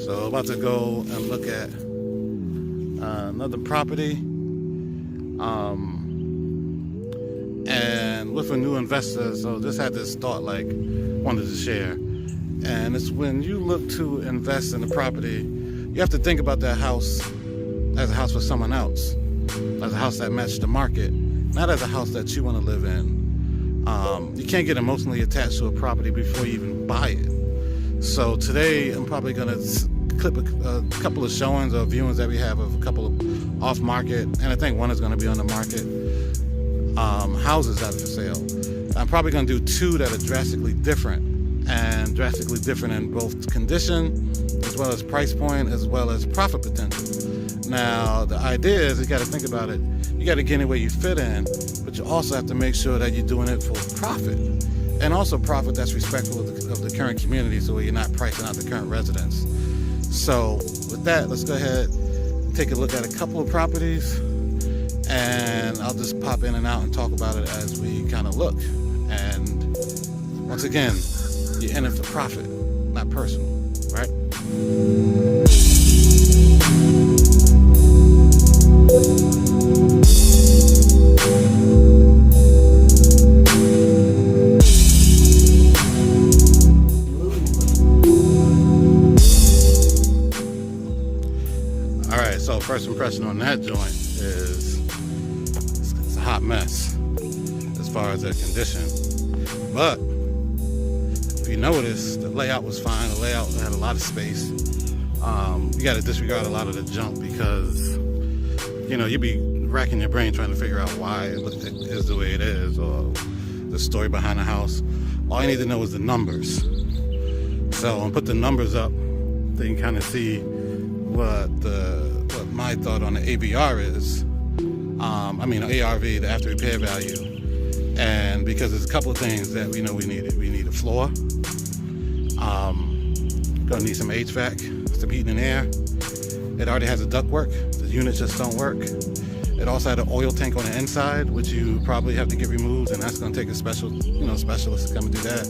So about to go and look at another property, and with a new investor. So just had this thought, like, wanted to share. And it's when you look to invest in a property, you have to think about that house as a house for someone else, as a house that matched the market, not as a house that you want to live in. You can't get emotionally attached to a property before you even buy it. So today I'm probably going to clip a couple of showings or viewings that we have of a couple of off market, and I think one is going to be on the market, houses that are for sale. I'm probably going to do two that are drastically different, and drastically different in both condition as well as price point as well as profit potential. Now the idea is, you got to think about it, you got to get anywhere you fit in, but you also have to make sure that you're doing it for profit, and also profit that's respectful of the current community, so you're not pricing out the current residents. So with that, let's go ahead and take a look at a couple of properties, and I'll just pop in and out and talk about it as we kind of look. And once again, you're in it for profit, not personal, right? All right, so first impression on that joint is it's a hot mess as far as their condition. But if you notice, the layout was fine. The layout had a lot of space. You got to disregard a lot of the junk, because you'd be racking your brain trying to figure out why it is the way it is, or the story behind the house. All you need to know is the numbers. So I'll put the numbers up so you can kind of see what my thought on the AVR is. ARV, the after repair value. And because there's a couple of things that we know we needed. We need a floor. Gonna need some HVAC, some heating and air. It already has a ductwork. The units just don't work. It also had an oil tank on the inside, which you probably have to get removed, and that's gonna take a specialist to come and do that.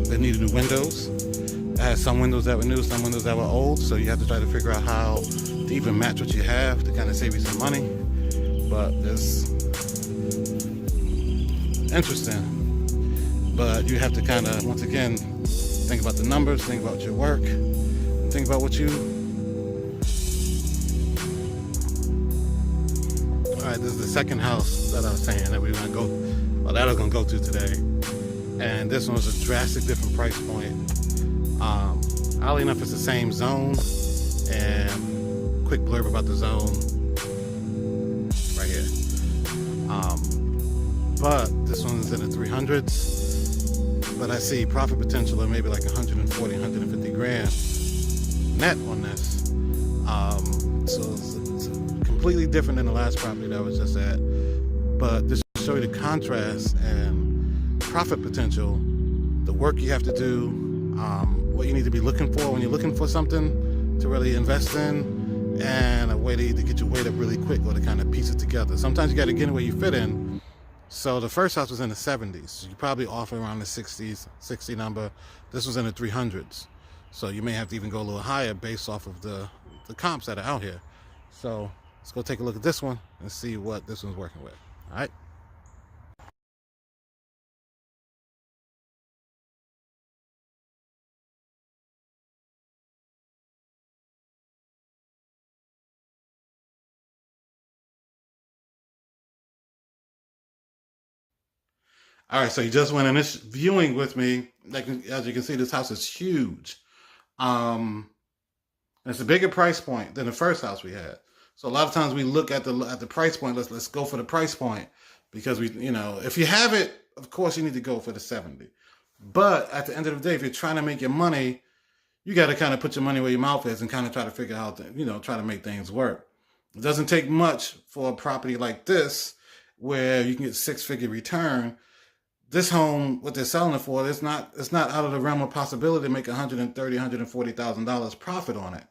They needed new windows. It had some windows that were new, some windows that were old, so you have to try to figure out how to even match what you have to kind of save you some money. But it's interesting. But you have to kind of, once again, think about the numbers, think about your work, and think about what you... Alright, this is the second house that I was saying that we were gonna go, well, that I was gonna go to today. And this one was a drastic different price point. Oddly enough, it's the same zone. And quick blurb about the zone right here. But this one's in the 300s. But I see profit potential of maybe like 140, 150 grand net on this. So it's completely different than the last property that I was just at. But this will show you the contrast and profit potential, the work you have to do, what you need to be looking for when you're looking for something to really invest in, and a way to either get your weight up really quick or to kind of piece it together. Sometimes you got to get in where you fit in. So the first house was in the 70s. So you probably offer around the 60s, 60 number. This was in the 300s. So you may have to even go a little higher based off of the comps that are out here. So let's go take a look at this one and see what this one's working with. All right. All right, so you just went in this viewing with me. Like, as you can see, this house is huge. It's a bigger price point than the first house we had. So a lot of times we look at the price point. Let's go for the price point, because if you have it, of course you need to go for the 70. But at the end of the day, if you're trying to make your money, you got to kind of put your money where your mouth is and kind of try to figure out, try to make things work. It doesn't take much for a property like this, where you can get 6-figure return. This home, what they're selling it for, it's not out of the realm of possibility to make $130,000, $140,000 profit on it.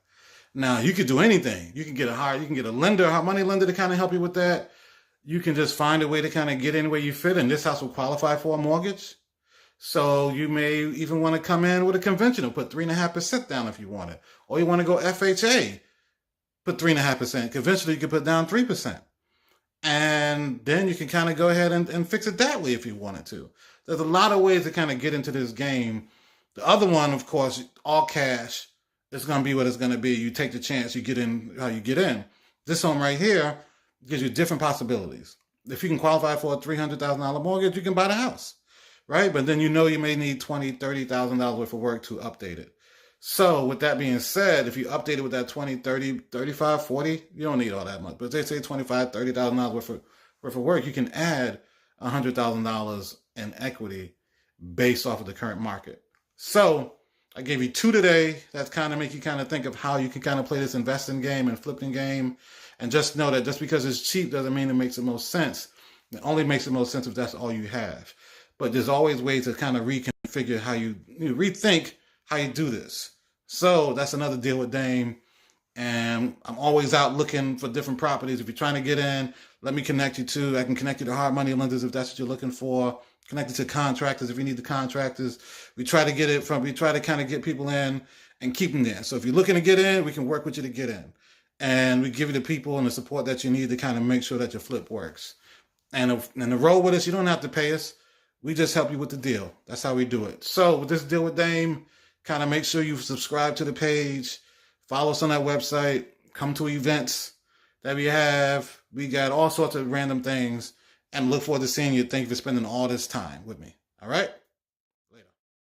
Now, you could do anything. You can get a lender, a money lender, to kind of help you with that. You can just find a way to kind of get in where you fit in. This house will qualify for a mortgage. So you may even want to come in with a conventional, put 3.5% down if you want it. Or you want to go FHA, put 3.5%. Conventional, you can put down 3%. And then you can kind of go ahead and fix it that way if you wanted to. There's a lot of ways to kind of get into this game. The other one, of course, all cash, is going to be what it's going to be. You take the chance, you get in how you get in. This home right here gives you different possibilities. If you can qualify for a $300,000 mortgage, you can buy the house, right? But then you know you may need $20,000, $30,000 worth of work to update it. So with that being said, if you update it with that 20, 30, 35, 40, you don't need all that much. But if they say $25,000, $30,000 worth of work, you can add $100,000 in equity based off of the current market. So I gave you 2 today. That's kind of make you kind of think of how you can kind of play this investing game and flipping game. And just know that just because it's cheap doesn't mean it makes the most sense. It only makes the most sense if that's all you have. But there's always ways to kind of reconfigure how you rethink how you do this. So that's another deal with Dame. And I'm always out looking for different properties. If you're trying to get in, let me connect you to. I can connect you to hard money lenders if that's what you're looking for. Connect you to contractors if you need the contractors. We try to kind of get people in and keep them there. So if you're looking to get in, we can work with you to get in. And we give you the people and the support that you need to kind of make sure that your flip works. And the roll with us, you don't have to pay us. We just help you with the deal. That's how we do it. So with this deal with Dame, kind of make sure you subscribe to the page, follow us on that website, come to events that we have. We got all sorts of random things and look forward to seeing you. Thank you for spending all this time with me. All right.